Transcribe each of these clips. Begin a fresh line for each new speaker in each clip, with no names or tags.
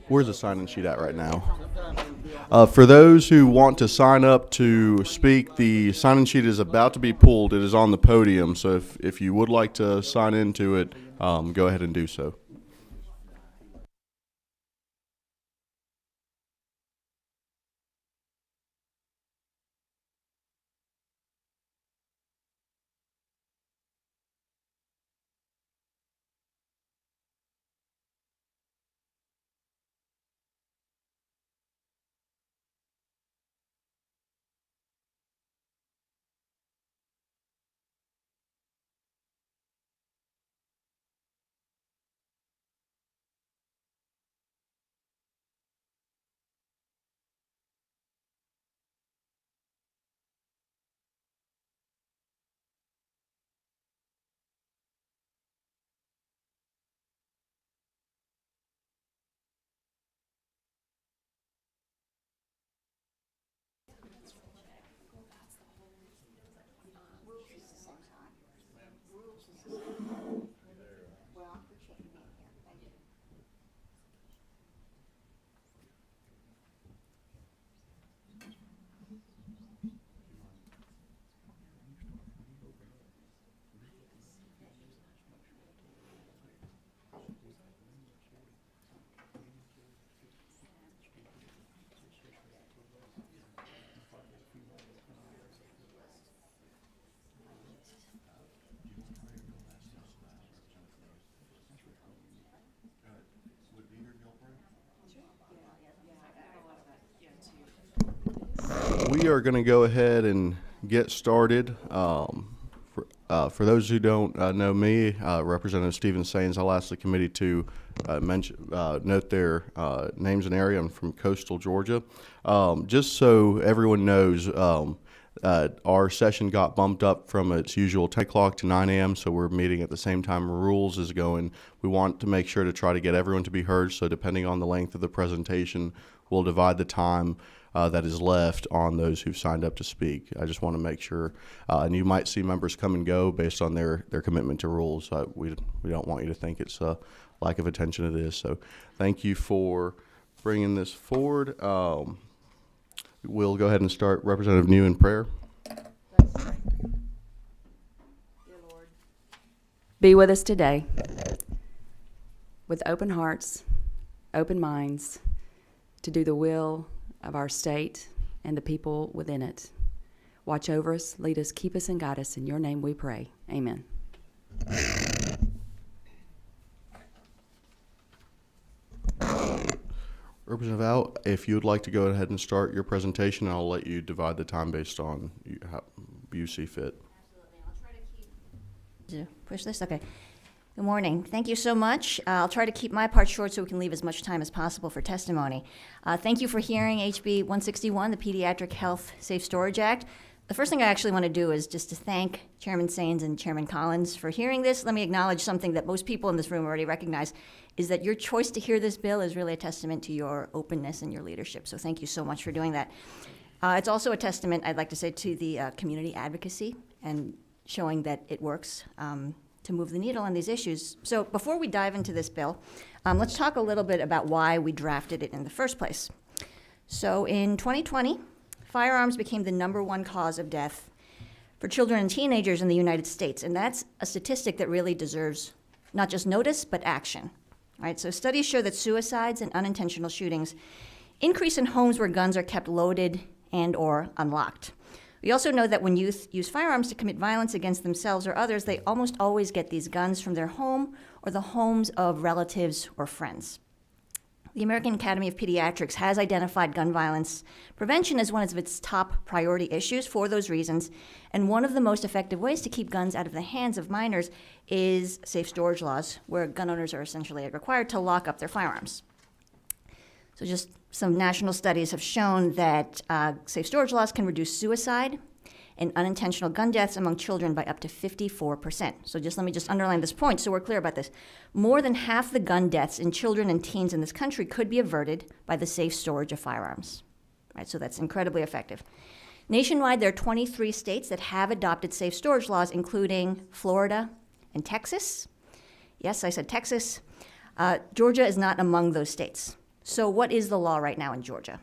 Where's the sign-in sheet at right now? For those who want to sign up to speak, the sign-in sheet is about to be pulled. It is on the podium, so if you would like to sign into it, go ahead and do so. We are going to go ahead and get started. For those who don't know me, Representative Stephen Sains, I'll ask the committee to note their names and area. I'm from coastal Georgia. Just so everyone knows, our session got bumped up from its usual 10 o'clock to 9 a.m., so we're meeting at the same time rules is going. We want to make sure to try to get everyone to be heard, so depending on the length of the presentation, we'll divide the time that is left on those who've signed up to speak. I just want to make sure, and you might see members come and go based on their commitment to rules. We don't want you to think it's a lack of attention to this. So thank you for bringing this forward. We'll go ahead and start. Representative New in prayer.
Dear Lord, be with us today with open hearts, open minds, to do the will of our state and the people within it. Watch over us, lead us, keep us, and guide us. In your name we pray. Amen.
Representative Al, if you would like to go ahead and start your presentation, I'll let you divide the time based on how you see fit.
Absolutely. I'll try to push this? Okay. Good morning. Thank you so much. I'll try to keep my part short so we can leave as much time as possible for testimony. Thank you for hearing HB 161, the Pediatric Health Safe Storage Act. The first thing I actually want to do is just to thank Chairman Sains and Chairman Collins for hearing this. Let me acknowledge something that most people in this room already recognize, is that your choice to hear this bill is really a testament to your openness and your leadership. So thank you so much for doing that. It's also a testament, I'd like to say, to the community advocacy and showing that it works to move the needle on these issues. So before we dive into this bill, let's talk a little bit about why we drafted it in the first place. So in 2020, firearms became the #1 cause of death for children and teenagers in the United States, and that's a statistic that really deserves not just notice, but action. Right? So studies show that suicides and unintentional shootings increase in homes where guns are kept loaded and or unlocked. We also know that when youth use firearms to commit violence against themselves or others, they almost always get these guns from their home or the homes of relatives or friends. The American Academy of Pediatrics has identified gun violence prevention as one of its top priority issues for those reasons, and one of the most effective ways to keep guns out of the hands of minors is safe storage laws, where gun owners are essentially required to lock up their firearms. So just some national studies have shown that safe storage laws can reduce suicide and unintentional gun deaths among children by up to 54%. So let me underline this point so we're clear about this. More than half the gun deaths in children and teens in this country could be averted by the safe storage of firearms. Right, so that's incredibly effective. Nationwide, there are 23 states that have adopted safe storage laws, including Florida and Texas. Yes, I said Texas. Georgia is not among those states. So what is the law right now in Georgia?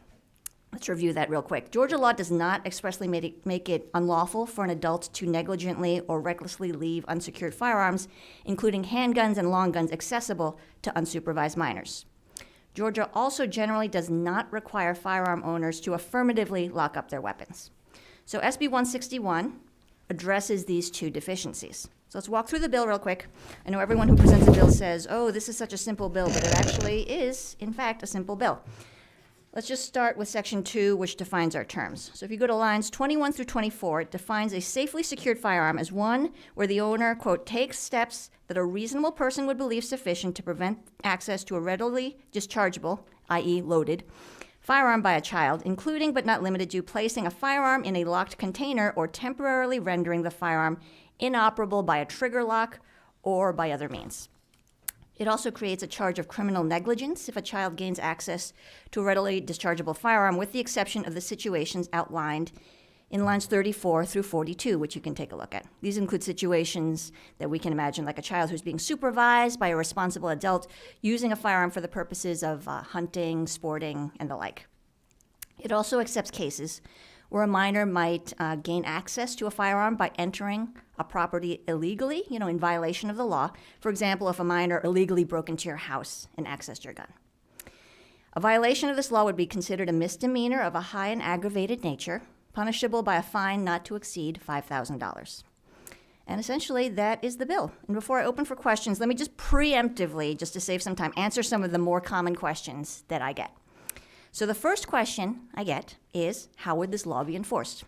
Let's review that real quick. Georgia law does not expressly make it unlawful for an adult to negligently or recklessly leave unsecured firearms, including handguns and long guns, accessible to unsupervised minors. Georgia also generally does not require firearm owners to affirmatively lock up their weapons. So SB 161 addresses these two deficiencies. So let's walk through the bill real quick. I know everyone who presents a bill says, oh, this is such a simple bill, but it actually is, in fact, a simple bill. Let's just start with Section 2, which defines our terms. So if you go to lines 21 through 24, it defines a safely secured firearm as one where the owner, quote, takes steps that a reasonable person would believe sufficient to prevent access to a readily dischargeable, i.e. loaded, firearm by a child, including but not limited to placing a firearm in a locked container or temporarily rendering the firearm inoperable by a trigger lock or by other means. It also creates a charge of criminal negligence if a child gains access to a readily dischargeable firearm, with the exception of the situations outlined in lines 34 through 42, which you can take a look at. These include situations that we can imagine, like a child who's being supervised by a responsible adult using a firearm for the purposes of hunting, sporting, and the like. It also accepts cases where a minor might gain access to a firearm by entering a property illegally, in violation of the law. For example, if a minor illegally broke into your house and accessed your gun. A violation of this law would be considered a misdemeanor of a high and aggravated nature, punishable by a fine not to exceed $5,000. And essentially, that is the bill. And before I open for questions, let me just preemptively, just to save some time, answer some of the more common questions that I get. So the first question I get is, how would this law be enforced?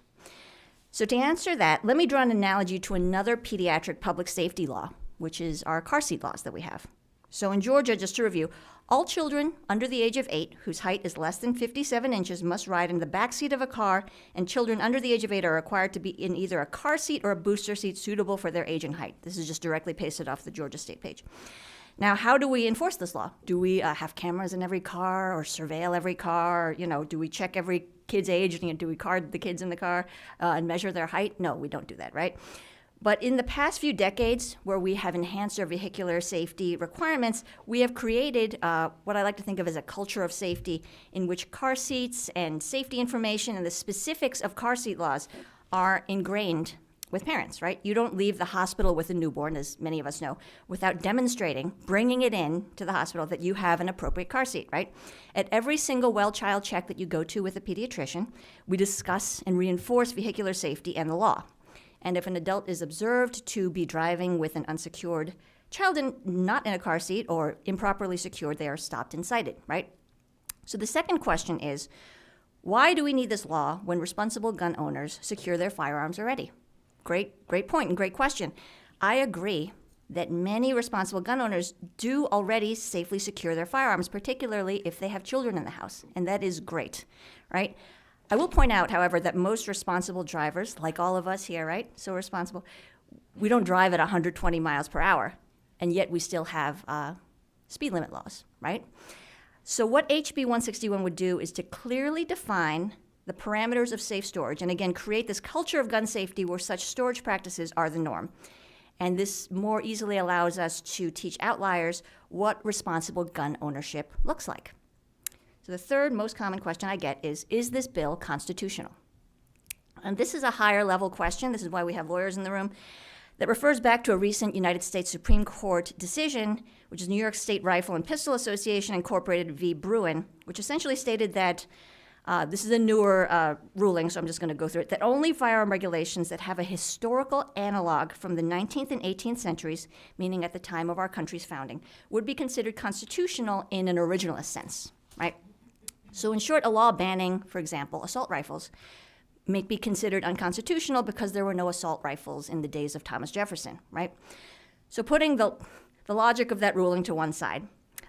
So to answer that, let me draw an analogy to another pediatric public safety law, which is our car seat laws that we have. So in Georgia, just to review, all children under the age of 8 whose height is less than 57 inches must ride in the back seat of a car, and children under the age of 8 are required to be in either a car seat or a booster seat suitable for their age and height. This is just directly pasted off the Georgia State page. Now, how do we enforce this law? Do we have cameras in every car or surveil every car? Do we check every kid's age? Do we card the kids in the car and measure their height? No, we don't do that, right? But in the past few decades, where we have enhanced our vehicular safety requirements, we have created what I like to think of as a culture of safety, in which car seats and safety information and the specifics of car seat laws are ingrained with parents, right? You don't leave the hospital with a newborn, as many of us know, without demonstrating, bringing it in to the hospital that you have an appropriate car seat, right? At every single well-child check that you go to with a pediatrician, we discuss and reinforce vehicular safety and the law. And if an adult is observed to be driving with an unsecured child not in a car seat or improperly secured, they are stopped and cited, right? So the second question is, why do we need this law when responsible gun owners secure their firearms already? Great point and great question. I agree that many responsible gun owners do already safely secure their firearms, particularly if they have children in the house, and that is great, right? I will point out, however, that most responsible drivers, like all of us here, right, so responsible, we don't drive at 120 miles per hour, and yet we still have speed limit laws, right? So what HB 161 would do is to clearly define the parameters of safe storage, and again, create this culture of gun safety where such storage practices are the norm. And this more easily allows us to teach outliers what responsible gun ownership looks like. So the third most common question I get is this bill constitutional? And this is a higher level question, this is why we have lawyers in the room, that refers back to a recent United States Supreme Court decision, which is New York State Rifle and Pistol Association Incorporated v. Bruin, which essentially stated that this is a newer ruling, so I'm just going to go through it, that only firearm regulations that have a historical analog from the 19th and 18th centuries, meaning at the time of our country's founding, would be considered constitutional in an originalist sense, right? So in short, a law banning, for example, assault rifles may be considered unconstitutional because there were no assault rifles in the days of Thomas Jefferson, right? So putting the logic of that ruling to one side,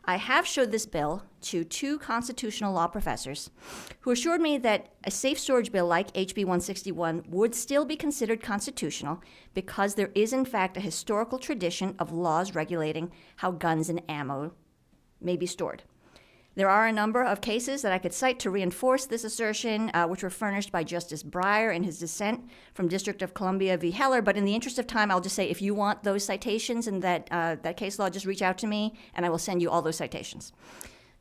I have showed this bill to 2 constitutional law professors who assured me that a safe storage bill like HB 161 would still be considered constitutional because there is in fact a historical tradition of laws regulating how guns and ammo may be stored. There are a number of cases that I could cite to reinforce this assertion, which were furnished by Justice Breyer in his dissent from District of Columbia v. Heller, but in the interest of time, I'll just say if you want those citations and that case law, just reach out to me, and I will send you all those citations.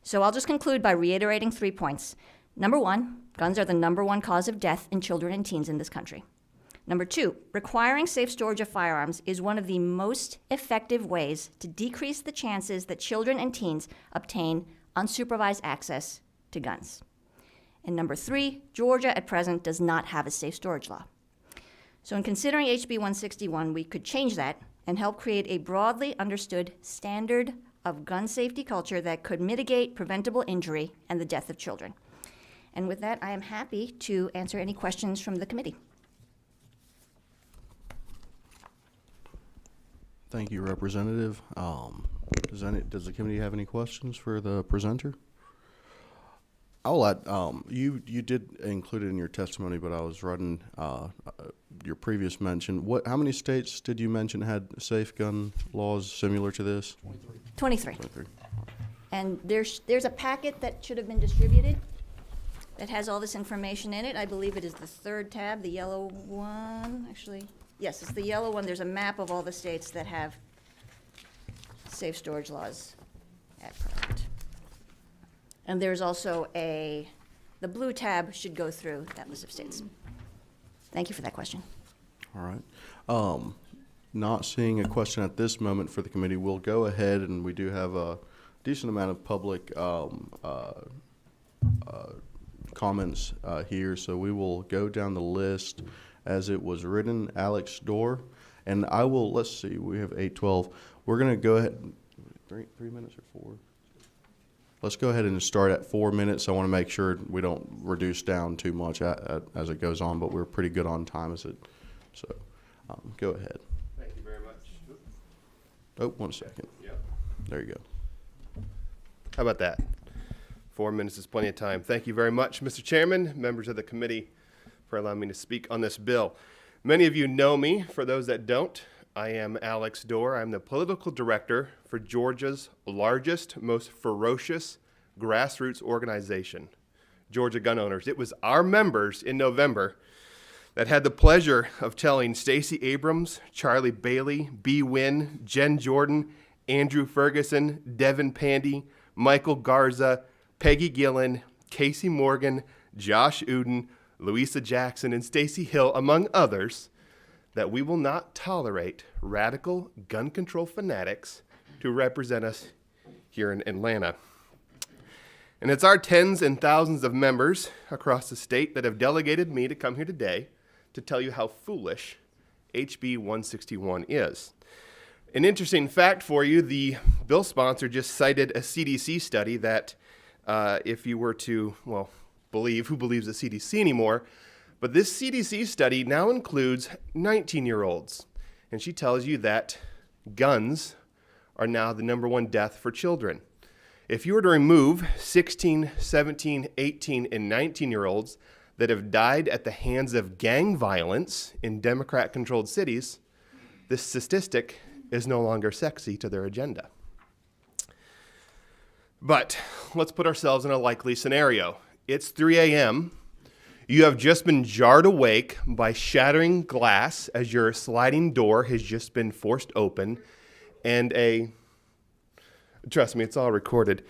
So I'll just conclude by reiterating 3 points. Number 1, guns are the number 1 cause of death in children and teens in this country. Number 2, requiring safe storage of firearms is one of the most effective ways to decrease the chances that children and teens obtain unsupervised access to guns. And number 3, Georgia at present does not have a safe storage law. So in considering HB 161, we could change that and help create a broadly understood standard of gun safety culture that could mitigate preventable injury and the death of children. And with that, I am happy to answer any questions from the committee.
Thank you, Representative. Does the committee have any questions for the presenter? I'll add, you did include it in your testimony, but I was writing your previous mention. How many states did you mention had safe gun laws similar to this?
23.
23.
And there's a packet that should have been distributed that has all this information in it. I believe it is the 3rd tab, the yellow one, actually. Yes, it's the yellow one. There's a map of all the states that have safe storage laws at present. And there's also the blue tab should go through that list of states. Thank you for that question.
All right. Not seeing a question at this moment for the committee, we'll go ahead, and we do have a decent amount of public comments here, so we will go down the list as it was written. Alex Dorr, and I will, let's see, we have 8:12. We're going to go ahead, 3 minutes or 4? Let's go ahead and start at 4 minutes. I want to make sure we don't reduce down too much as it goes on, but we're pretty good on time so go ahead.
Thank you very much.
Oh, 1 second.
Yep.
There you go.
How about that? 4 minutes is plenty of time. Thank you very much, Mr. Chairman, members of the committee, for allowing me to speak on this bill. Many of you know me. For those that don't, I am Alex Dorr. I'm the political director for Georgia's largest, most ferocious grassroots organization, Georgia Gun Owners. It was our members in November that had the pleasure of telling Stacey Abrams, Charlie Bailey, B. Wynn, Jen Jordan, Andrew Ferguson, Devin Pandy, Michael Garza, Peggy Gillen, Casey Morgan, Josh Uden, Louisa Jackson, and Stacey Hill, among others, that we will not tolerate radical gun control fanatics to represent us here in Atlanta. And it's our tens and thousands of members across the state that have delegated me to come here today to tell you how foolish HB 161 is. An interesting fact for you, the bill sponsor just cited a CDC study that if you were to, believe, who believes the CDC anymore, but this CDC study now includes 19-year-olds. And she tells you that guns are now the number 1 death for children. If you were to remove 16, 17, 18, and 19-year-olds that have died at the hands of gang violence in Democrat-controlled cities, this statistic is no longer sexy to their agenda. But let's put ourselves in a likely scenario. It's 3 a.m. You have just been jarred awake by shattering glass as your sliding door has just been forced open, and trust me, it's all recorded.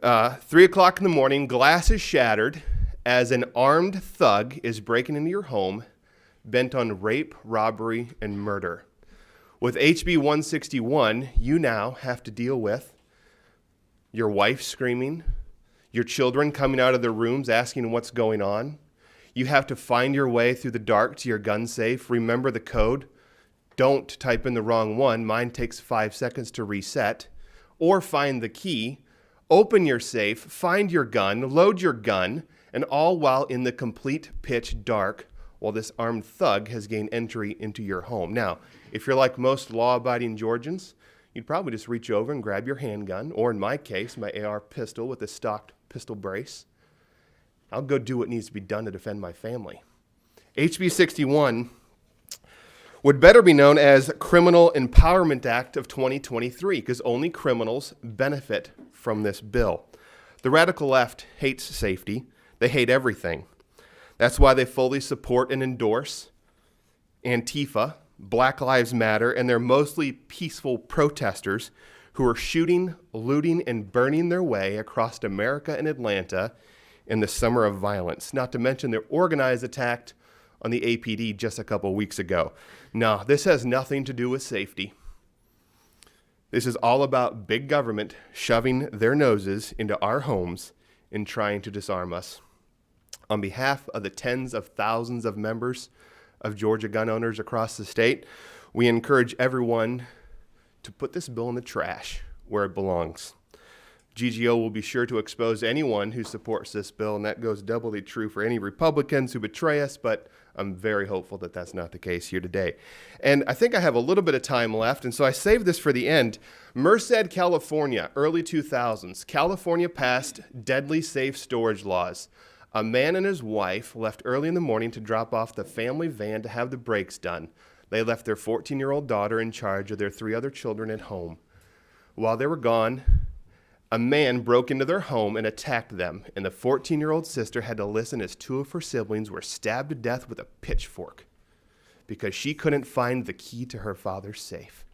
3 o'clock in the morning, glass is shattered as an armed thug is breaking into your home, bent on rape, robbery, and murder. With HB 161, you now have to deal with your wife screaming, your children coming out of their rooms asking what's going on. You have to find your way through the dark to your gun safe. Remember the code. Don't type in the wrong one. Mine takes 5 seconds to reset. Or find the key, open your safe, find your gun, load your gun, and all while in the complete pitch dark while this armed thug has gained entry into your home. Now, if you're like most law-abiding Georgians, you'd probably just reach over and grab your handgun, or in my case, my AR pistol with a stocked pistol brace. I'll go do what needs to be done to defend my family. HB 61 would better be known as Criminal Empowerment Act of 2023, because only criminals benefit from this bill. The radical left hates safety. They hate everything. That's why they fully support and endorse Antifa, Black Lives Matter, and they're mostly peaceful protesters who were shooting, looting, and burning their way across America and Atlanta in the summer of violence, not to mention their organized attack on the APD just a couple weeks ago. No, this has nothing to do with safety. This is all about big government shoving their noses into our homes and trying to disarm us. On behalf of the tens of thousands of members of Georgia gun owners across the state, we encourage everyone to put this bill in the trash where it belongs. GGO will be sure to expose anyone who supports this bill, and that goes doubly true for any Republicans who betray us, but I'm very hopeful that that's not the case here today. And I think I have a little bit of time left, and so I saved this for the end. Merced, California, early 2000s. California passed deadly safe storage laws. A man and his wife left early in the morning to drop off the family van to have the brakes done. They left their 14-year-old daughter in charge of their 3 other children at home. While they were gone, a man broke into their home and attacked them, and the 14-year-old sister had to listen as 2 of her siblings were stabbed to death with a pitchfork because she couldn't find the key to her father's safe.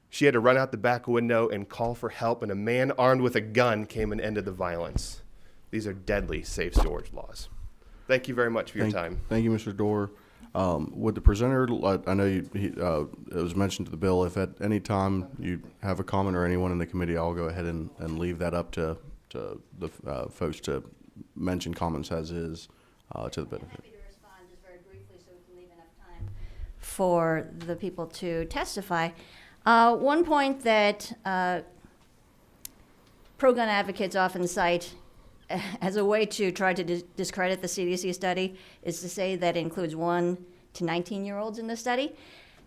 She had to run out the back window and call for help, and a man armed with a gun came and ended the violence. These are deadly safe storage laws. Thank you very much for your time.
Thank you, Mr. Dorr. Would the presenter, I know it was mentioned to the bill, if at any time you have a comment or anyone in the committee, I'll go ahead and leave that up to the folks to mention comments as is to the benefit.
I'm happy to respond just very briefly so we can leave enough time for the people to testify. One point that pro-gun advocates often cite as a way to try to discredit the CDC study is to say that it includes 1 to 19-year-olds in the study.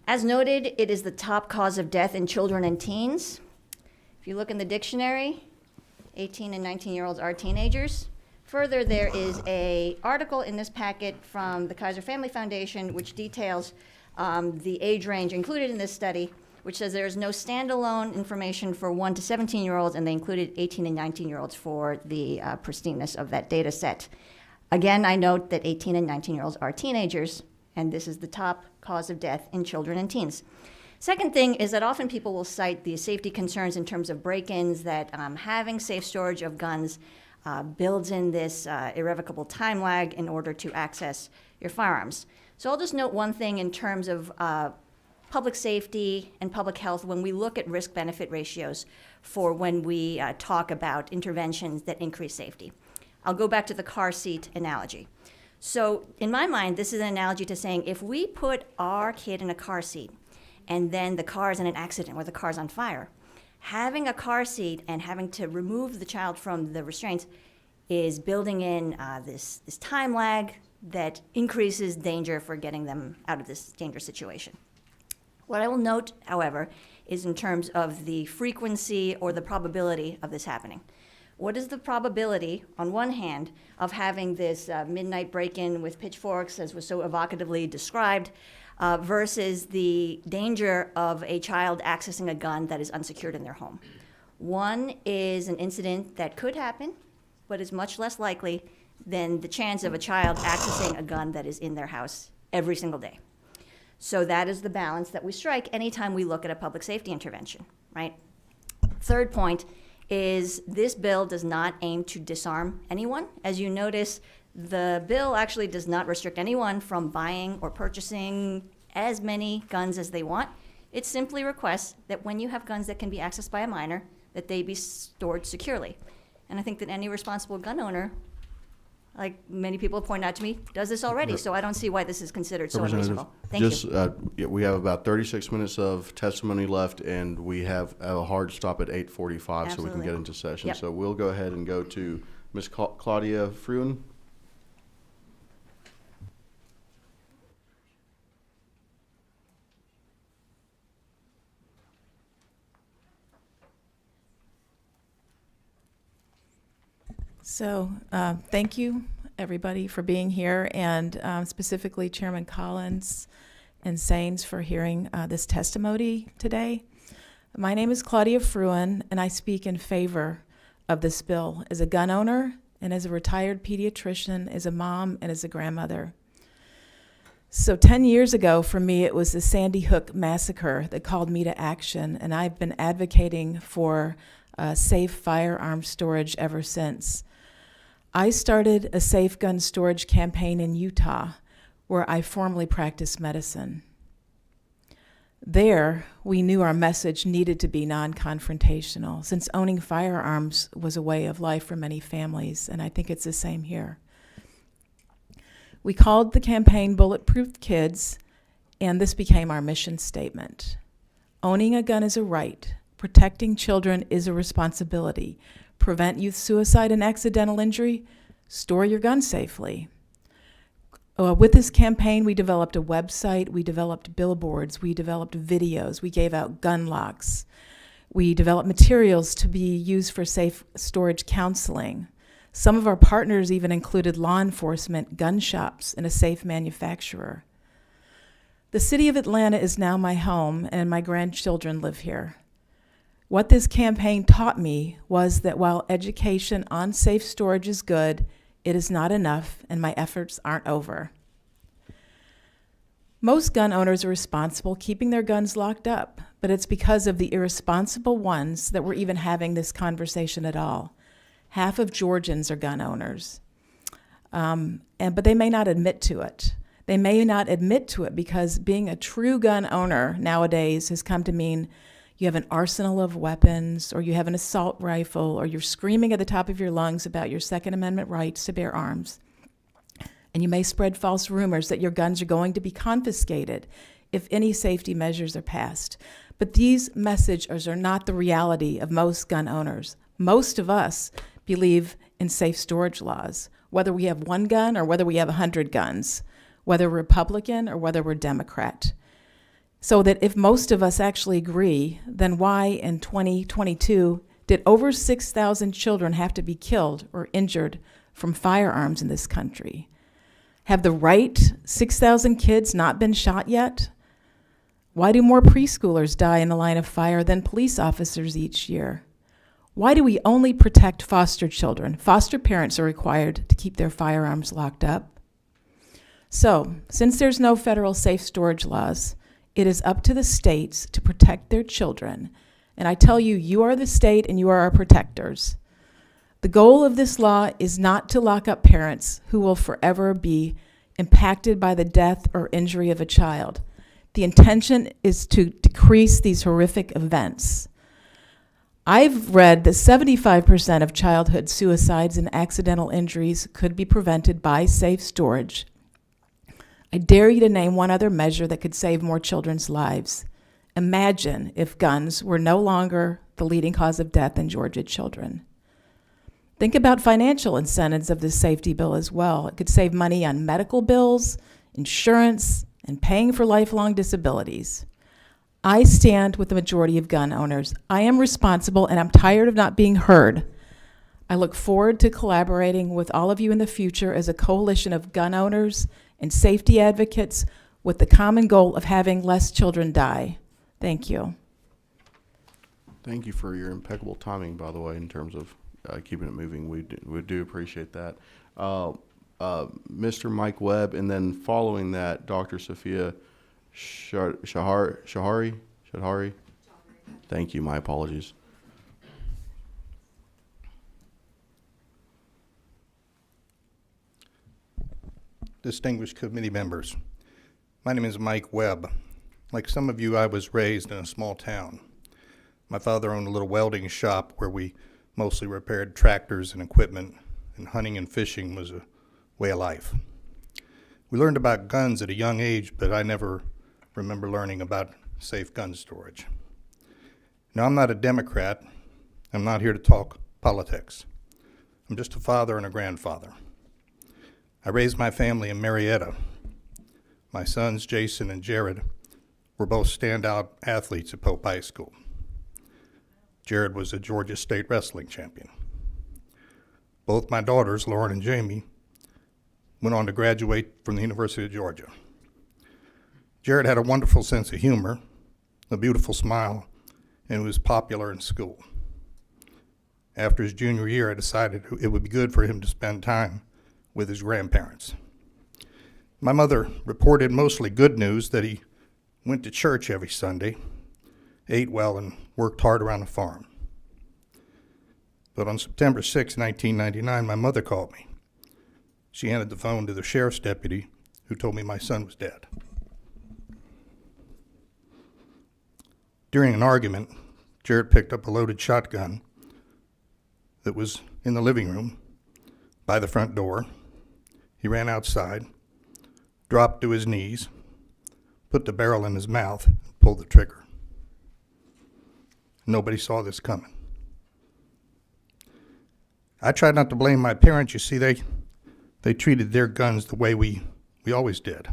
As noted, it is the top cause of death in children and teens. If you look in the dictionary, 18 and 19-year-olds are teenagers. Further, there is an article in this packet from the Kaiser Family Foundation which details the age range included in this study, which says there is no standalone information for 1 to 17-year-olds, and they included 18 and 19-year-olds for the pristineness of that data set. Again, I note that 18 and 19-year-olds are teenagers, and this is the top cause of death in children and teens. Second thing is that often people will cite the safety concerns in terms of break-ins, that having safe storage of guns builds in this irrevocable time lag in order to access your firearms. So I'll just note one thing in terms of public safety and public health when we look at risk-benefit ratios for when we talk about interventions that increase safety. I'll go back to the car seat analogy. So in my mind, this is an analogy to saying if we put our kid in a car seat and then the car is in an accident or the car's on fire, having a car seat and having to remove the child from the restraints is building in this time lag that increases danger for getting them out of this dangerous situation. What I will note, however, is in terms of the frequency or the probability of this happening. What is the probability, on one hand, of having this midnight break-in with pitchforks, as was so evocatively described, versus the danger of a child accessing a gun that is unsecured in their home? One is an incident that could happen, but is much less likely than the chance of a child accessing a gun that is in their house every single day. So that is the balance that we strike anytime we look at a public safety intervention, right? Third point is this bill does not aim to disarm anyone. As you notice, the bill actually does not restrict anyone from buying or purchasing as many guns as they want. It simply requests that when you have guns that can be accessed by a minor, that they be stored securely. And I think that any responsible gun owner, like many people point out to me, does this already. So I don't see why this is considered so unreasonable. Thank you.
We have about 36 minutes of testimony left, and we have a hard stop at 8:45, so we can get into session.
Yep.
So we'll go ahead and go to Ms. Claudia Fruin.
So thank you, everybody, for being here, and specifically Chairman Collins and Saines for hearing this testimony today. My name is Claudia Fruin, and I speak in favor of this bill as a gun owner and as a retired pediatrician, as a mom, and as a grandmother. So 10 years ago, for me, it was the Sandy Hook massacre that called me to action, and I've been advocating for safe firearm storage ever since. I started a safe gun storage campaign in Utah, where I formerly practiced medicine. There, we knew our message needed to be non-confrontational, since owning firearms was a way of life for many families, and I think it's the same here. We called the campaign Bulletproof Kids, and this became our mission statement. Owning a gun is a right. Protecting children is a responsibility. Prevent youth suicide and accidental injury. Store your gun safely. With this campaign, we developed a website, we developed billboards, we developed videos, we gave out gun locks. We developed materials to be used for safe storage counseling. Some of our partners even included law enforcement, gun shops, and a safe manufacturer. The city of Atlanta is now my home, and my grandchildren live here. What this campaign taught me was that while education on safe storage is good, it is not enough, and my efforts aren't over. Most gun owners are responsible keeping their guns locked up, but it's because of the irresponsible ones that we're even having this conversation at all. Half of Georgians are gun owners, but they may not admit to it. They may not admit to it because being a true gun owner nowadays has come to mean you have an arsenal of weapons, or you have an assault rifle, or you're screaming at the top of your lungs about your Second Amendment rights to bear arms. And you may spread false rumors that your guns are going to be confiscated if any safety measures are passed. But these messages are not the reality of most gun owners. Most of us believe in safe storage laws, whether we have one gun or whether we have 100 guns, whether we're Republican or whether we're Democrat. So that if most of us actually agree, then why in 2022 did over 6,000 children have to be killed or injured from firearms in this country? Have the right 6,000 kids not been shot yet? Why do more preschoolers die in the line of fire than police officers each year? Why do we only protect foster children? Foster parents are required to keep their firearms locked up. So, since there's no federal safe storage laws, it is up to the states to protect their children. And I tell you, you are the state and you are our protectors. The goal of this law is not to lock up parents who will forever be impacted by the death or injury of a child. The intention is to decrease these horrific events. I've read that 75% of childhood suicides and accidental injuries could be prevented by safe storage. I dare you to name one other measure that could save more children's lives. Imagine if guns were no longer the leading cause of death in Georgia children. Think about financial incentives of this safety bill as well. It could save money on medical bills, insurance, and paying for lifelong disabilities. I stand with the majority of gun owners. I am responsible, and I'm tired of not being heard. I look forward to collaborating with all of you in the future as a coalition of gun owners and safety advocates with the common goal of having less children die. Thank you.
Thank you for your impeccable timing, by the way, in terms of keeping it moving. We do appreciate that. Mr. Mike Webb, and then following that, Dr. Sophia Shahari. Thank you. My apologies.
Distinguished committee members, my name is Mike Webb. Like some of you, I was raised in a small town. My father owned a little welding shop where we mostly repaired tractors and equipment, and hunting and fishing was a way of life. We learned about guns at a young age, but I never remember learning about safe gun storage. Now, I'm not a Democrat. I'm not here to talk politics. I'm just a father and a grandfather. I raised my family in Marietta. My sons, Jason and Jared, were both standout athletes at Pope High School. Jared was a Georgia State wrestling champion. Both my daughters, Lauren and Jamie, went on to graduate from the University of Georgia. Jared had a wonderful sense of humor, a beautiful smile, and was popular in school. After his junior year, I decided it would be good for him to spend time with his grandparents. My mother reported mostly good news, that he went to church every Sunday, ate well, and worked hard around the farm. But on September 6, 1999, my mother called me. She handed the phone to the sheriff's deputy, who told me my son was dead. During an argument, Jared picked up a loaded shotgun that was in the living room by the front door. He ran outside, dropped to his knees, put the barrel in his mouth, and pulled the trigger. Nobody saw this coming. I tried not to blame my parents. You see, they treated their guns the way we always did,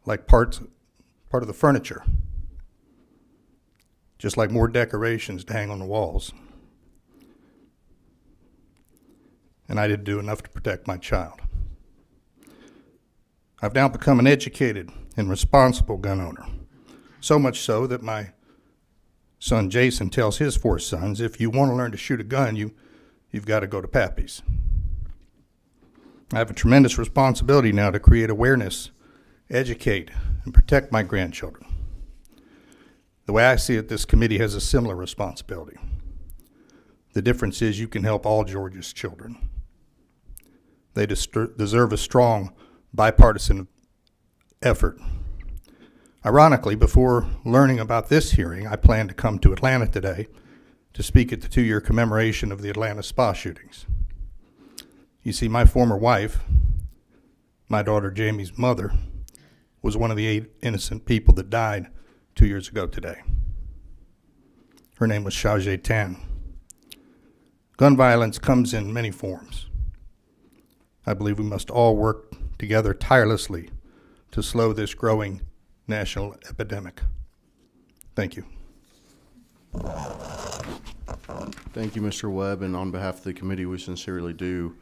like part of the furniture, just like more decorations to hang on the walls. And I didn't do enough to protect my child. I've now become an educated and responsible gun owner, so much so that my son Jason tells his 4 sons, if you want to learn to shoot a gun, you've got to go to Pappy's. I have a tremendous responsibility now to create awareness, educate, and protect my grandchildren. The way I see it, this committee has a similar responsibility. The difference is you can help all Georgia's children. They deserve a strong bipartisan effort. Ironically, before learning about this hearing, I planned to come to Atlanta today to speak at the 2-year commemoration of the Atlanta spa shootings. You see, my former wife, my daughter Jamie's mother, was one of the 8 innocent people that died 2 years ago today. Her name was Shajay Tan. Gun violence comes in many forms. I believe we must all work together tirelessly to slow this growing national epidemic. Thank you.
Thank you, Mr. Webb, and on behalf of the committee, we sincerely do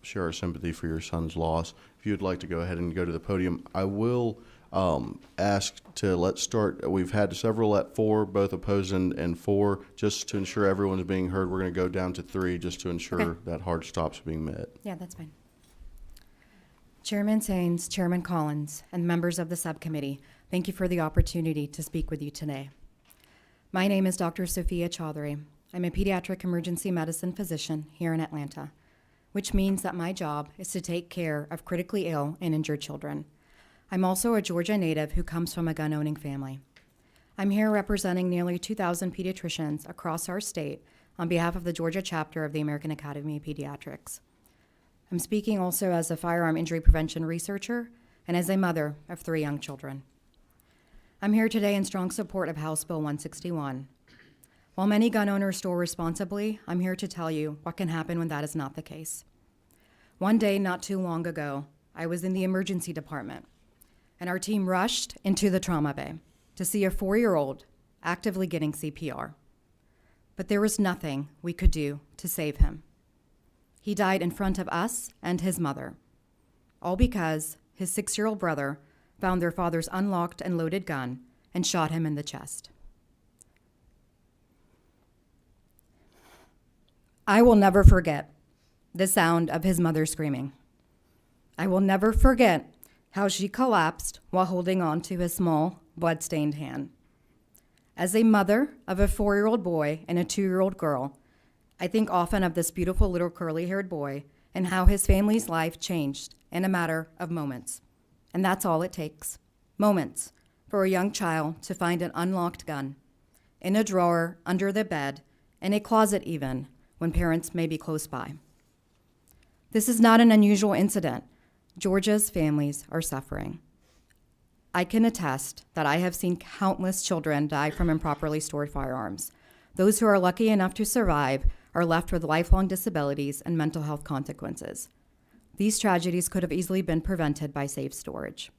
share our sympathy for your son's loss. If you'd like to go ahead and go to the podium, I will ask to let's start. We've had several at 4, both opposed and 4. Just to ensure everyone's being heard, we're going to go down to 3 just to ensure that hard stop's being met.
Yeah, that's fine. Chairman Saines, Chairman Collins, and members of the subcommittee, thank you for the opportunity to speak with you today. My name is Dr. Sophia Chaudhary. I'm a pediatric emergency medicine physician here in Atlanta, which means that my job is to take care of critically ill and injured children. I'm also a Georgia native who comes from a gun-owning family. I'm here representing nearly 2,000 pediatricians across our state on behalf of the Georgia chapter of the American Academy of Pediatrics. I'm speaking also as a firearm injury prevention researcher and as a mother of 3 young children. I'm here today in strong support of House Bill 161. While many gun owners store responsibly, I'm here to tell you what can happen when that is not the case. One day, not too long ago, I was in the emergency department, and our team rushed into the trauma bay to see a 4-year-old actively getting CPR. But there was nothing we could do to save him. He died in front of us and his mother, all because his 6-year-old brother found their father's unlocked and loaded gun and shot him in the chest. I will never forget the sound of his mother screaming. I will never forget how she collapsed while holding on to his small, blood-stained hand. As a mother of a 4-year-old boy and a 2-year-old girl, I think often of this beautiful little curly-haired boy and how his family's life changed in a matter of moments. And that's all it takes, moments, for a young child to find an unlocked gun in a drawer, under the bed, in a closet even, when parents may be close by. This is not an unusual incident. Georgia's families are suffering. I can attest that I have seen countless children die from improperly stored firearms. Those who are lucky enough to survive are left with lifelong disabilities and mental health consequences. These tragedies could have easily been prevented by safe storage.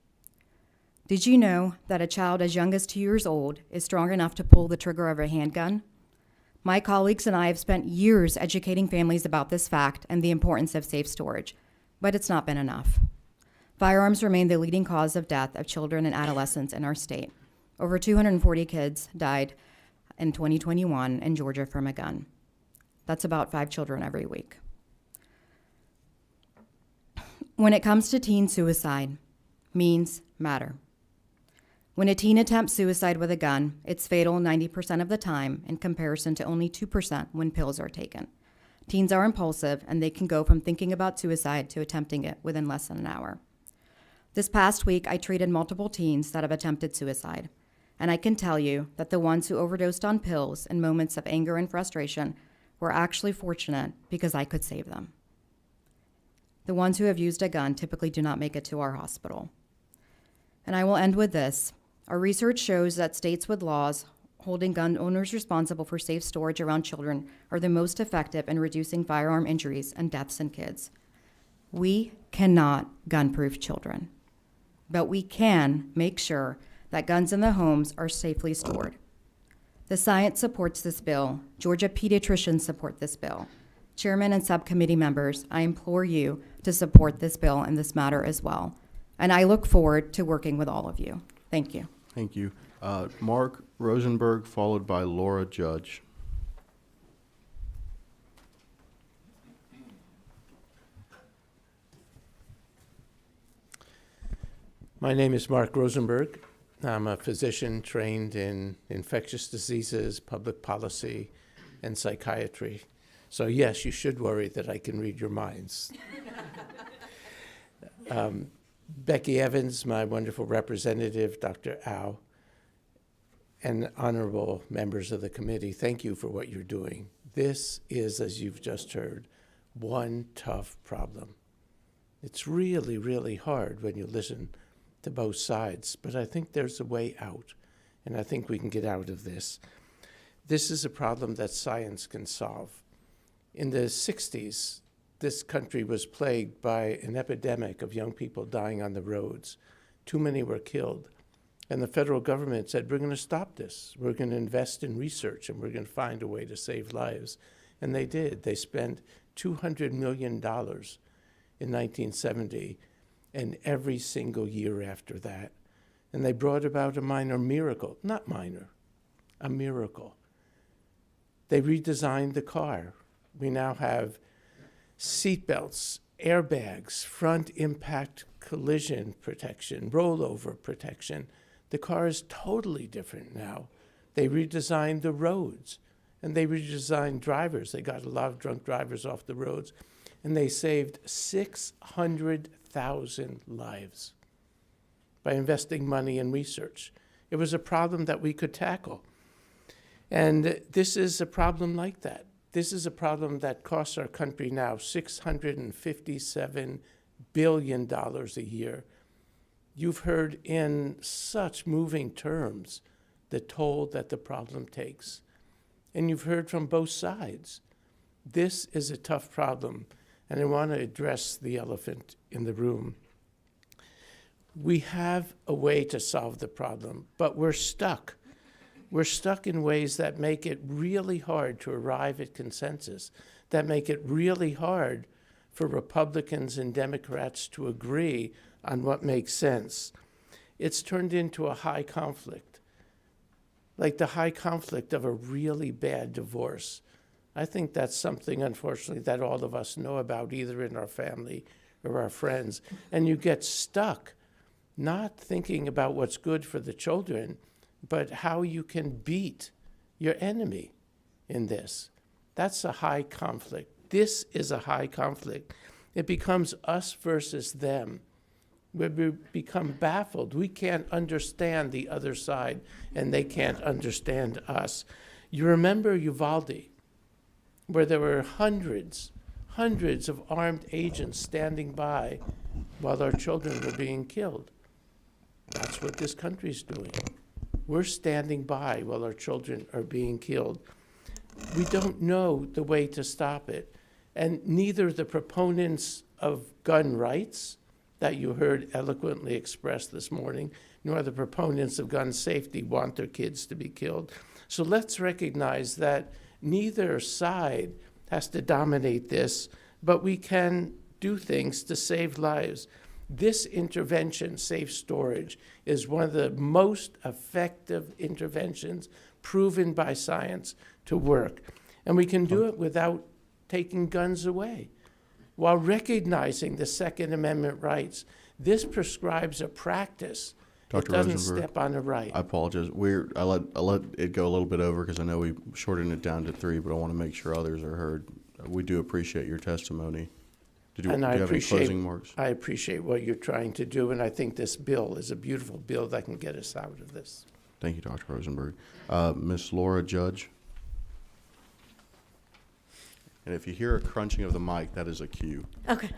Did you know that a child as young as 2 years old is strong enough to pull the trigger of a handgun? My colleagues and I have spent years educating families about this fact and the importance of safe storage, but it's not been enough. Firearms remain the leading cause of death of children and adolescents in our state. Over 240 kids died in 2021 in Georgia from a gun. That's about 5 children every week. When it comes to teen suicide, means matter. When a teen attempts suicide with a gun, it's fatal 90% of the time in comparison to only 2% when pills are taken. Teens are impulsive, and they can go from thinking about suicide to attempting it within less than an hour. This past week, I treated multiple teens that have attempted suicide, and I can tell you that the ones who overdosed on pills in moments of anger and frustration were actually fortunate because I could save them. The ones who have used a gun typically do not make it to our hospital. And I will end with this. Our research shows that states with laws holding gun owners responsible for safe storage around children are the most effective in reducing firearm injuries and deaths in kids. We cannot gun-proof children, but we can make sure that guns in the homes are safely stored. The science supports this bill. Georgia pediatricians support this bill. Chairman and subcommittee members, I implore you to support this bill in this matter as well. And I look forward to working with all of you. Thank you.
Thank you. Mark Rosenberg, followed by Laura Judge.
My name is Mark Rosenberg. I'm a physician trained in infectious diseases, public policy, and psychiatry. So yes, you should worry that I can read your minds. Becky Evans, my wonderful representative, Dr. Au, and honorable members of the committee, thank you for what you're doing. This is, as you've just heard, one tough problem. It's really, really hard when you listen to both sides, but I think there's a way out, and I think we can get out of this. This is a problem that science can solve. In the 60s, this country was plagued by an epidemic of young people dying on the roads. Too many were killed. And the federal government said, we're going to stop this. We're going to invest in research, and we're going to find a way to save lives. And they did. They spent $200 million in 1970 and every single year after that. And they brought about a minor miracle. Not minor, a miracle. They redesigned the car. We now have seatbelts, airbags, front impact collision protection, rollover protection. The car is totally different now. They redesigned the roads, and they redesigned drivers. They got a lot of drunk drivers off the roads, and they saved 600,000 lives by investing money in research. It was a problem that we could tackle. And this is a problem like that. This is a problem that costs our country now $657 billion a year. You've heard in such moving terms the toll that the problem takes. And you've heard from both sides. This is a tough problem, and I want to address the elephant in the room. We have a way to solve the problem, but we're stuck. We're stuck in ways that make it really hard to arrive at consensus, that make it really hard for Republicans and Democrats to agree on what makes sense. It's turned into a high conflict, like the high conflict of a really bad divorce. I think that's something, unfortunately, that all of us know about, either in our family or our friends. And you get stuck not thinking about what's good for the children, but how you can beat your enemy in this. That's a high conflict. This is a high conflict. It becomes us versus them. We become baffled. We can't understand the other side, and they can't understand us. You remember Uvalde, where there were hundreds of armed agents standing by while our children were being killed. That's what this country's doing. We're standing by while our children are being killed. We don't know the way to stop it. And neither the proponents of gun rights that you heard eloquently expressed this morning, nor the proponents of gun safety want their kids to be killed. So let's recognize that neither side has to dominate this, but we can do things to save lives. This intervention, safe storage, is one of the most effective interventions proven by science to work. And we can do it without taking guns away. while recognizing the Second Amendment rights. This prescribes a practice.
Dr.
It doesn't
Rosenberg,
step on a right.
I apologize. I let it go a little bit over because I know we shortened it down to 3, but I want to make sure others are heard. We do appreciate your testimony. Do you
And I
have any
appreciate,
closing remarks?
I appreciate what you're trying to do, and I think this bill is a beautiful bill that can get us out of this.
Thank you, Dr. Rosenberg. Ms. Laura Judge. And if you hear a crunching of the mic, that is a cue.
Okay.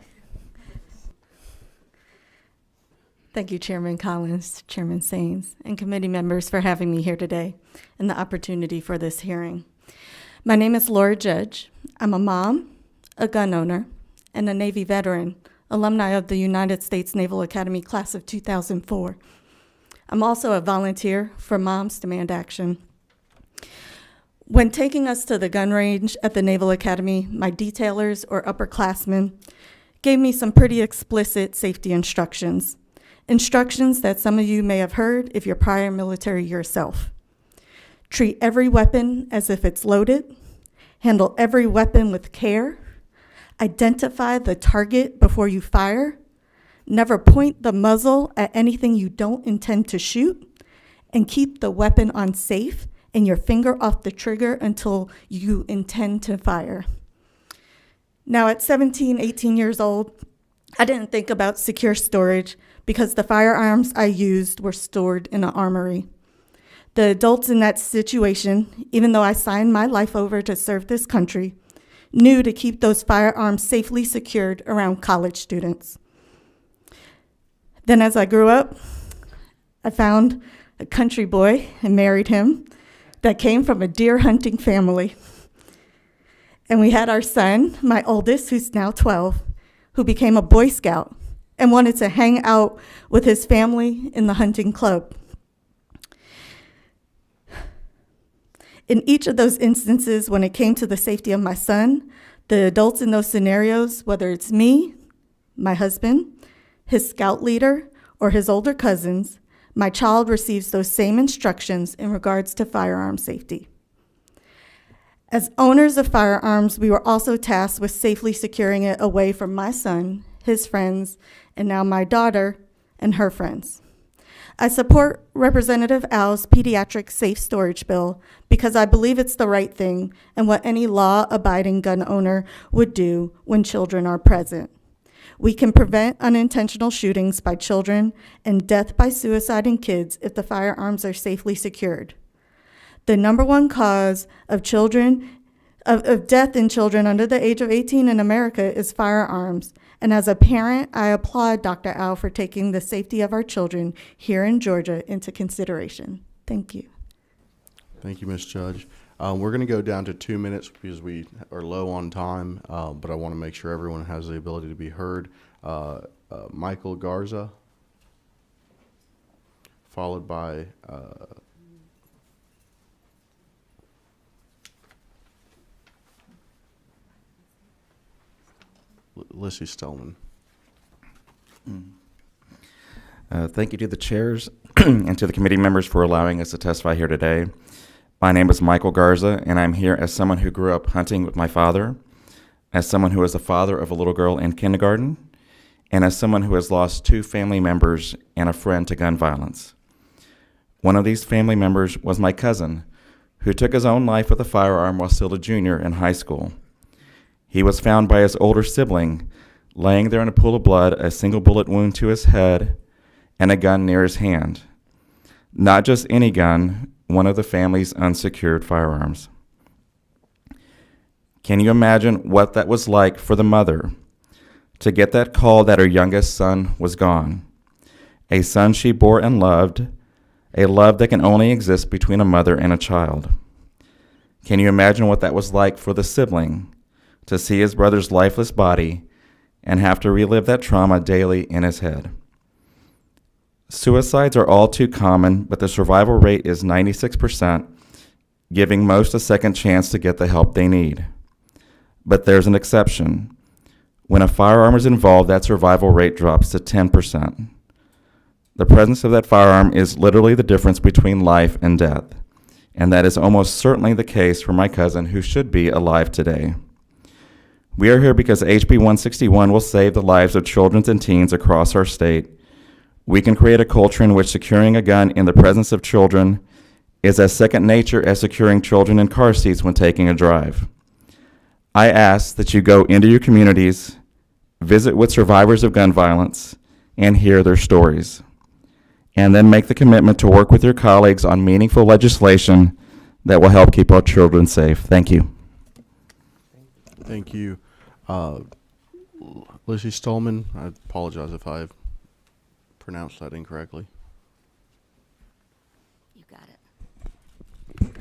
Thank you, Chairman Collins, Chairman Saines, and committee members for having me here today and the opportunity for this hearing. My name is Laura Judge. I'm a mom, a gun owner, and a Navy veteran, alumni of the United States Naval Academy class of 2004. I'm also a volunteer for Moms Demand Action. When taking us to the gun range at the Naval Academy, my detailers or upperclassmen gave me some pretty explicit safety instructions. Instructions that some of you may have heard if you're prior military yourself. Treat every weapon as if it's loaded. Handle every weapon with care. Identify the target before you fire. Never point the muzzle at anything you don't intend to shoot. And keep the weapon on safe and your finger off the trigger until you intend to fire. Now at 17, 18 years old, I didn't think about secure storage because the firearms I used were stored in an armory. The adults in that situation, even though I signed my life over to serve this country, knew to keep those firearms safely secured around college students. Then as I grew up, I found a country boy and married him that came from a deer hunting family. And we had our son, my oldest, who's now 12, who became a Boy Scout and wanted to hang out with his family in the hunting club. In each of those instances, when it came to the safety of my son, the adults in those scenarios, whether it's me, my husband, his scout leader, or his older cousins, my child receives those same instructions in regards to firearm safety. As owners of firearms, we were also tasked with safely securing it away from my son, his friends, and now my daughter and her friends. I support Representative Al's pediatric safe storage bill because I believe it's the right thing and what any law-abiding gun owner would do when children are present. We can prevent unintentional shootings by children and death by suicide in kids if the firearms are safely secured. The number one cause of death in children under the age of 18 in America is firearms. And as a parent, I applaud Dr. Al for taking the safety of our children here in Georgia into consideration. Thank you.
Thank you, Ms. Judge. We're going to go down to 2 minutes because we are low on time, but I want to make sure everyone has the ability to be heard. Michael Garza, followed by Lissy Stellman.
Thank you to the chairs and to the committee members for allowing us to testify here today. My name is Michael Garza, and I'm here as someone who grew up hunting with my father, as someone who is the father of a little girl in kindergarten, and as someone who has lost 2 family members and a friend to gun violence. One of these family members was my cousin, who took his own life with a firearm while still a junior in high school. He was found by his older sibling, laying there in a pool of blood, a single bullet wound to his head, and a gun near his hand. Not just any gun, one of the family's unsecured firearms. Can you imagine what that was like for the mother to get that call that her youngest son was gone? A son she bore and loved, a love that can only exist between a mother and a child. Can you imagine what that was like for the sibling to see his brother's lifeless body and have to relive that trauma daily in his head? Suicides are all too common, but the survival rate is 96%, giving most a second chance to get the help they need. But there's an exception. When a firearm is involved, that survival rate drops to 10%. The presence of that firearm is literally the difference between life and death, and that is almost certainly the case for my cousin who should be alive today. We are here because HB 161 will save the lives of children and teens across our state. We can create a culture in which securing a gun in the presence of children is as second nature as securing children in car seats when taking a drive. I ask that you go into your communities, visit with survivors of gun violence, and hear their stories, and then make the commitment to work with your colleagues on meaningful legislation that will help keep our children safe. Thank you.
Thank you. Lizzie Stallman, I apologize if I pronounced that incorrectly.
You got it.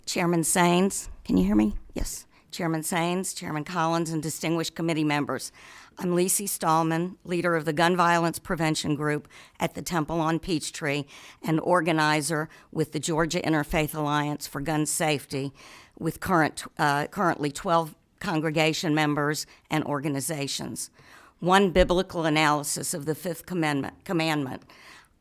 Chairman Saines, can you hear me? Yes. Chairman Saines, Chairman Collins, and distinguished committee members. I'm Lizzie Stallman, leader of the Gun Violence Prevention Group at the Temple on Peachtree and organizer with the Georgia Interfaith Alliance for Gun Safety with currently 12 congregation members and organizations. One biblical analysis of the fifth commandment,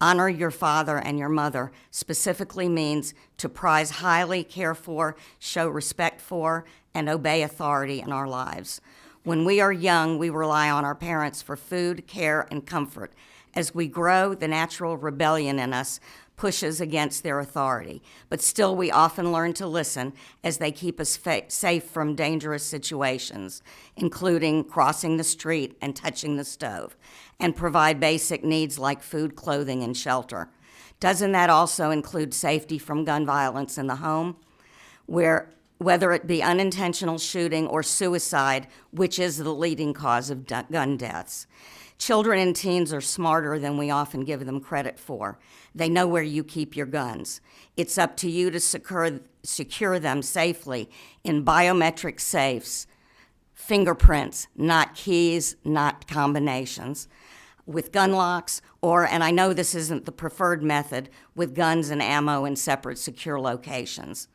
honor your father and your mother, specifically means to prize highly, care for, show respect for, and obey authority in our lives. When we are young, we rely on our parents for food, care, and comfort. As we grow, the natural rebellion in us pushes against their authority, but still we often learn to listen as they keep us safe from dangerous situations, including crossing the street and touching the stove, and provide basic needs like food, clothing, and shelter. Doesn't that also include safety from gun violence in the home, whether it be unintentional shooting or suicide, which is the leading cause of gun deaths? Children and teens are smarter than we often give them credit for. They know where you keep your guns. It's up to you to secure them safely in biometric safes, fingerprints, not keys, not combinations, with gun locks, or, and I know this isn't the preferred method, with guns and ammo in separate secure locations.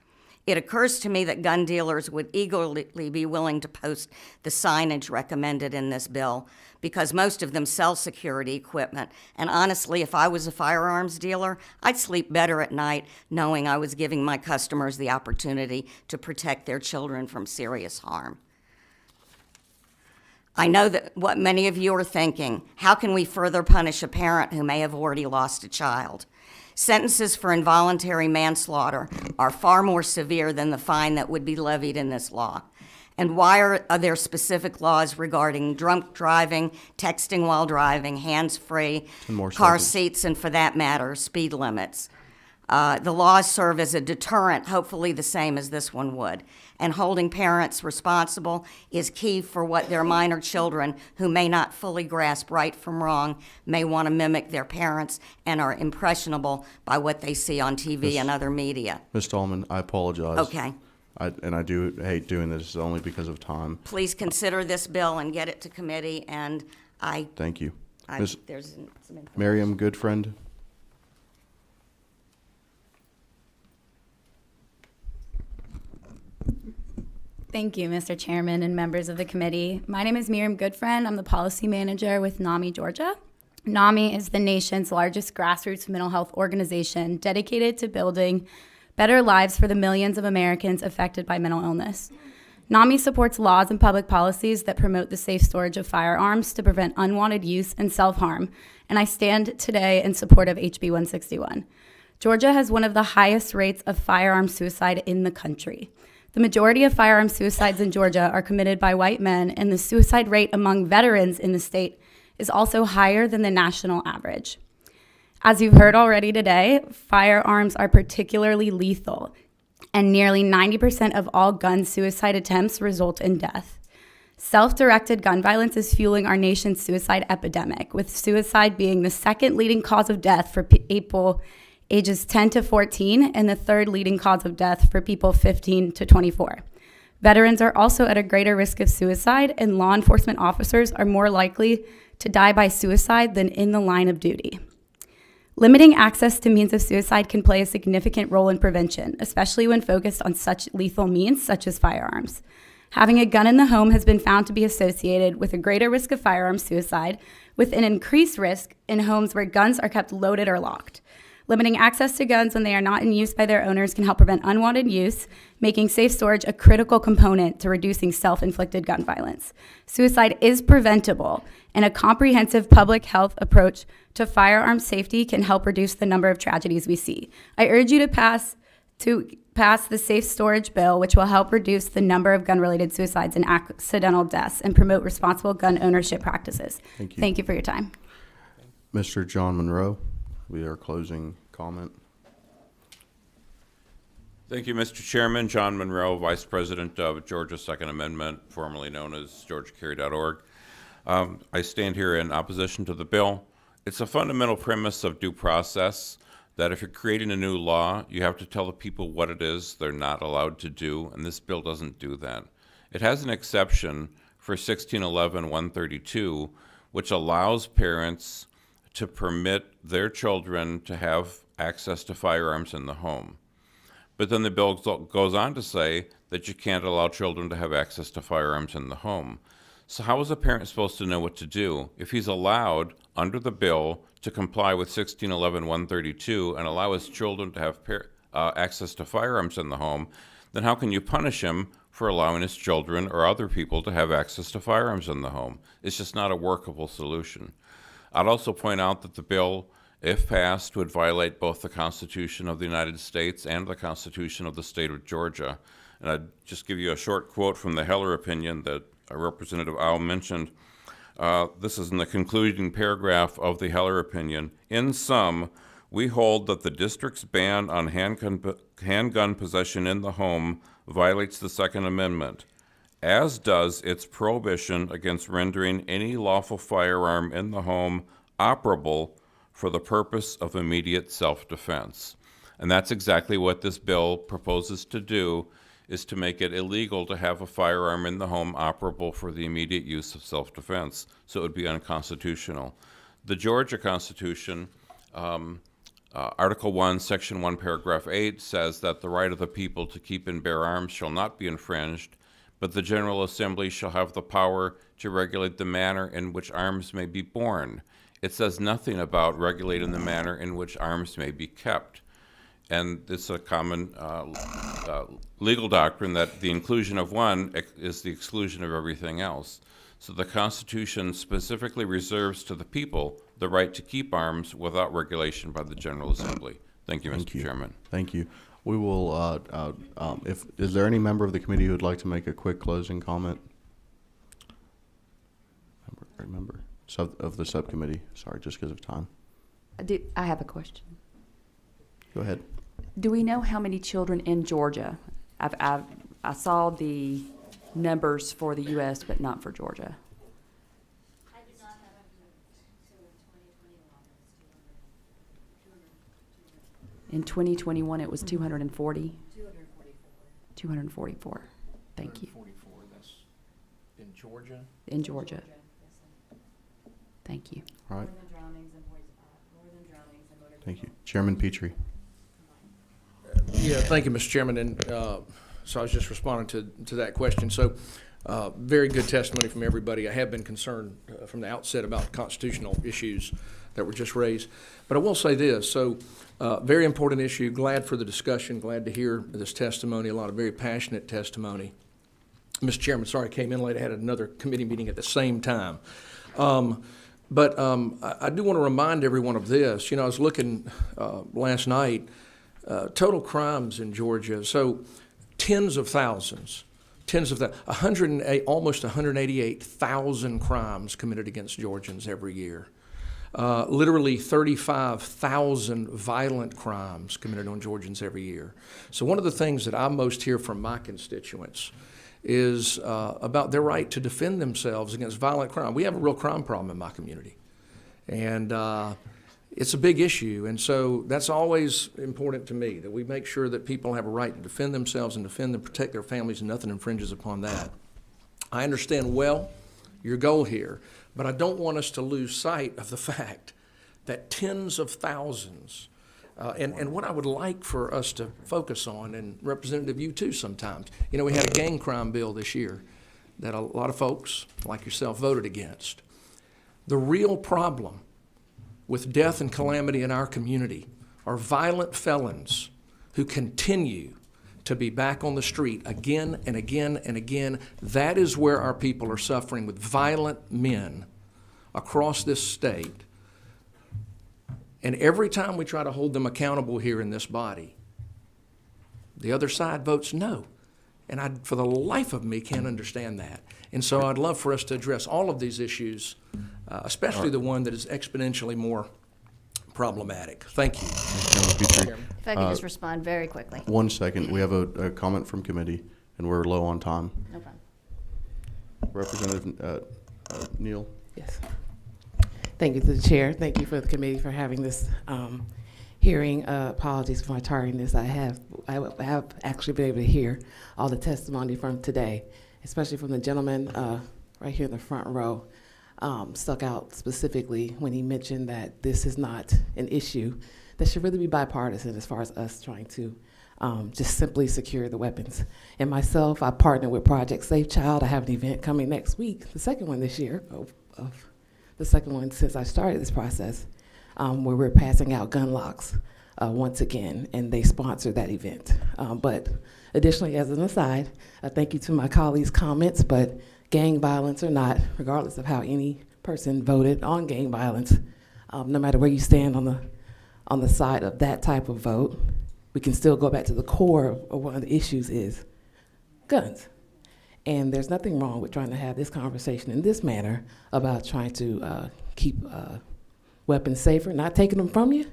It occurs to me that gun dealers would eagerly be willing to post the signage recommended in this bill because most of them sell security equipment. And honestly, if I was a firearms dealer, I'd sleep better at night knowing I was giving my customers the opportunity to protect their children from serious harm. I know that what many of you are thinking, how can we further punish a parent who may have already lost a child? Sentences for involuntary manslaughter are far more severe than the fine that would be levied in this law. And why are there specific laws regarding drunk driving, texting while driving, hands-free, car seats, and for that matter, speed limits? The laws serve as a deterrent, hopefully the same as this one would. And holding parents responsible is key for what their minor children, who may not fully grasp right from wrong, may want to mimic their parents and are impressionable by what they see on TV and other media.
Ms. Stallman, I apologize.
Okay.
And I do hate doing this only because of time.
Please consider this bill and get it to committee, and
Thank you.
there's some information.
Miriam Goodfriend.
Thank you, Mr. Chairman and members of the committee. My name is Miriam Goodfriend. I'm the policy manager with NAMI Georgia. NAMI is the nation's largest grassroots mental health organization dedicated to building better lives for the millions of Americans affected by mental illness. NAMI supports laws and public policies that promote the safe storage of firearms to prevent unwanted use and self-harm, and I stand today in support of HB 161. Georgia has one of the highest rates of firearm suicide in the country. The majority of firearm suicides in Georgia are committed by white men, and the suicide rate among veterans in the state is also higher than the national average. As you've heard already today, firearms are particularly lethal, and nearly 90% of all gun suicide attempts result in death. Self-directed gun violence is fueling our nation's suicide epidemic, with suicide being the second leading cause of death for people ages 10 to 14, and the third leading cause of death for people 15 to 24. Veterans are also at a greater risk of suicide, and law enforcement officers are more likely to die by suicide than in the line of duty. Limiting access to means of suicide can play a significant role in prevention, especially when focused on such lethal means such as firearms. Having a gun in the home has been found to be associated with a greater risk of firearm suicide, with an increased risk in homes where guns are kept loaded or locked. Limiting access to guns when they are not in use by their owners can help prevent unwanted use, making safe storage a critical component to reducing self-inflicted gun violence. Suicide is preventable, and a comprehensive public health approach to firearm safety can help reduce the number of tragedies we see. I urge you to pass the Safe Storage Bill, which will help reduce the number of gun-related suicides and accidental deaths and promote responsible gun ownership practices.
Thank you.
Thank you for your time.
Mr. John Monroe, we are closing comment.
Thank you, Mr. Chairman. John Monroe, Vice President of Georgia Second Amendment, formerly known as GeorgiaCarry.org. I stand here in opposition to the bill. It's a fundamental premise of due process that if you're creating a new law, you have to tell the people what it is they're not allowed to do, and this bill doesn't do that. It has an exception for 1611-132, which allows parents to permit their children to have access to firearms in the home. But then the bill goes on to say that you can't allow children to have access to firearms in the home. So how is a parent supposed to know what to do if he's allowed, under the bill, to comply with 1611-132 and allow his children to have access to firearms in the home? Then how can you punish him for allowing his children or other people to have access to firearms in the home? It's just not a workable solution. I'd also point out that the bill, if passed, would violate both the Constitution of the United States and the Constitution of the state of Georgia. And I'd just give you a short quote from the Heller opinion that Representative Au mentioned. This is in the concluding paragraph of the Heller opinion. In sum, we hold that the district's ban on handgun possession in the home violates the Second Amendment, as does its prohibition against rendering any lawful firearm in the home operable for the purpose of immediate self-defense. And that's exactly what this bill proposes to do, is to make it illegal to have a firearm in the home operable for the immediate use of self-defense. So it would be unconstitutional. The Georgia Constitution, Article 1, Section 1, Paragraph 8 says that the right of the people to keep and bear arms shall not be infringed, but the General Assembly shall have the power to regulate the manner in which arms may be borne. It says nothing about regulating the manner in which arms may be kept. And it's a common legal doctrine that the inclusion of one is the exclusion of everything else. So the Constitution specifically reserves to the people the right to keep arms without regulation by the General Assembly. Thank you, Mr. Chairman.
Thank you. We will, is there any member of the committee who would like to make a quick closing comment? Member of the subcommittee, sorry, just because of time.
I have a question.
Go ahead.
Do we know how many children in Georgia? I saw the numbers for the U.S., but not for Georgia.
I did not have
In 2021, it was 240? 244. Thank you.
244, that's in Georgia?
In Georgia. Thank you.
All right. Thank you. Chairman Petrie.
Yeah, thank you, Mr. Chairman. And so I was just responding to that question. So very good testimony from everybody. I have been concerned from the outset about constitutional issues that were just raised. But I will say this. So very important issue. Glad for the discussion. Glad to hear this testimony. A lot of very passionate testimony. Mr. Chairman, sorry I came in late. I had another committee meeting at the same time. But I do want to remind everyone of this. You know, I was looking last night, total crimes in Georgia. So tens of thousands, 108, almost 188,000 crimes committed against Georgians every year. Literally 35,000 violent crimes committed on Georgians every year. So one of the things that I most hear from my constituents is about their right to defend themselves against violent crime. We have a real crime problem in my community, and it's a big issue. And so that's always important to me, that we make sure that people have a right to defend themselves and defend and protect their families, and nothing infringes upon that. I understand well your goal here, but I don't want us to lose sight of the fact that tens of thousands and what I would like for us to focus on, and Representative, you too sometimes, you know, we had a gang crime bill this year that a lot of folks like yourself voted against. The real problem with death and calamity in our community are violent felons who continue to be back on the street again and again and again. That is where our people are suffering, with violent men across this state. And every time we try to hold them accountable here in this body, the other side votes no. And I, for the life of me, can't understand that. And so I'd love for us to address all of these issues, especially the one that is exponentially more problematic. Thank you.
If I could just respond very quickly.
1 second. We have a comment from committee, and we're low on time.
No problem.
Representative Neal.
Yes. Thank you to the chair. Thank you for the committee for having this hearing. Apologies for my tardiness. I have actually been able to hear all the testimony from today, especially from the gentleman right here in the front row. Stuck out specifically when he mentioned that this is not an issue that should really be bipartisan as far as us trying to just simply secure the weapons. And myself, I partner with Project Safe Child. I have an event coming next week, the second one this year, the second one since I started this process, where we're passing out gun locks once again, and they sponsor that event. But additionally, as an aside, thank you to my colleagues' comments, but gang violence or not, regardless of how any person voted on gang violence, no matter where you stand on the side of that type of vote, we can still go back to the core of one of the issues is guns. And there's nothing wrong with trying to have this conversation in this manner about trying to keep weapons safer, not taking them from you,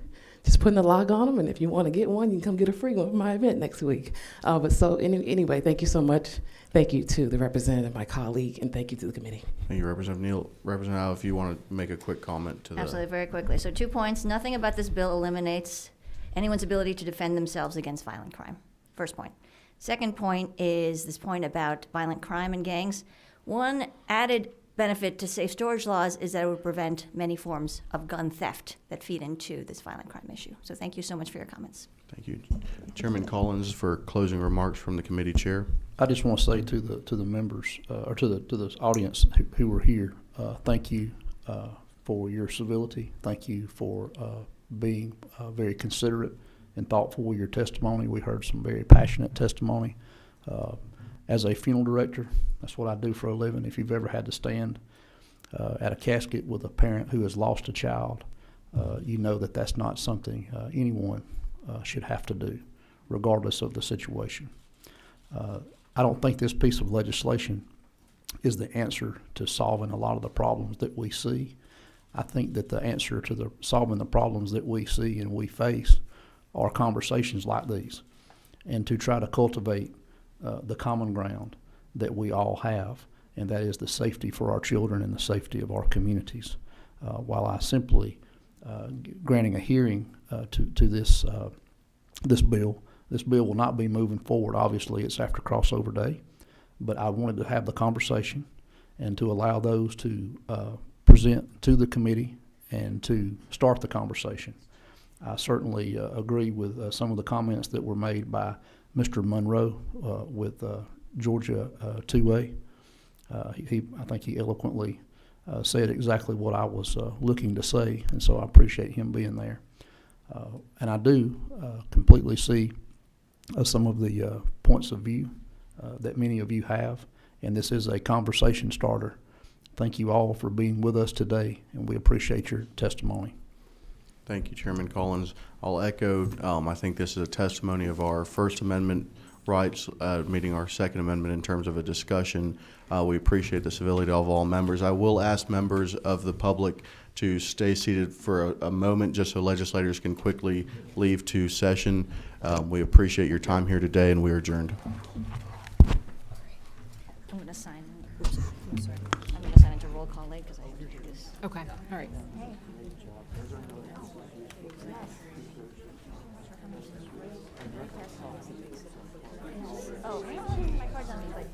just putting a lock on them, and if you want to get one, you can come get a free one for my event next week. But so anyway, thank you so much. Thank you to the representative, my colleague, and thank you to the committee.
Thank you, Representative Neal. Representative Howe, if you want to make a quick comment to the...
Absolutely, very quickly. So 2 points. Nothing about this bill eliminates anyone's ability to defend themselves against violent crime. First point. Second point is this point about violent crime and gangs. One added benefit to safe storage laws is that it would prevent many forms of gun theft that feed into this violent crime issue. So thank you so much for your comments.
Thank you. Chairman Collins for closing remarks from the committee chair.
I just want to say to the members or to the audience who were here, thank you for your civility. Thank you for being very considerate and thoughtful with your testimony. We heard some very passionate testimony. As a funeral director, that's what I do for a living. If you've ever had to stand at a casket with a parent who has lost a child, you know that that's not something anyone should have to do, regardless of the situation. I don't think this piece of legislation is the answer to solving a lot of the problems that we see. I think that the answer to solving the problems that we see and we face are conversations like these, and to try to cultivate the common ground that we all have, and that is the safety for our children and the safety of our communities. While I simply granting a hearing to this bill, this bill will not be moving forward. Obviously, it's after crossover day, but I wanted to have the conversation and to allow those to present to the committee and to start the conversation. I certainly agree with some of the comments that were made by Mr. Monroe with Georgia 2A. I think he eloquently said exactly what I was looking to say, and so I appreciate him being there. And I do completely see some of the points of view that many of you have, and this is a conversation starter. Thank you all for being with us today, and we appreciate your testimony.
Thank you, Chairman Collins. I'll echo, I think this is a testimony of our First Amendment rights, meeting our Second Amendment in terms of a discussion. We appreciate the civility of all members. I will ask members of the public to stay seated for a moment just so legislators can quickly leave to session. We appreciate your time here today, and we are adjourned.
I'm going to sign. I'm sorry. I'm going to sign into roll call late because I didn't do this.
Okay, all right.
Oh, my card's on me, but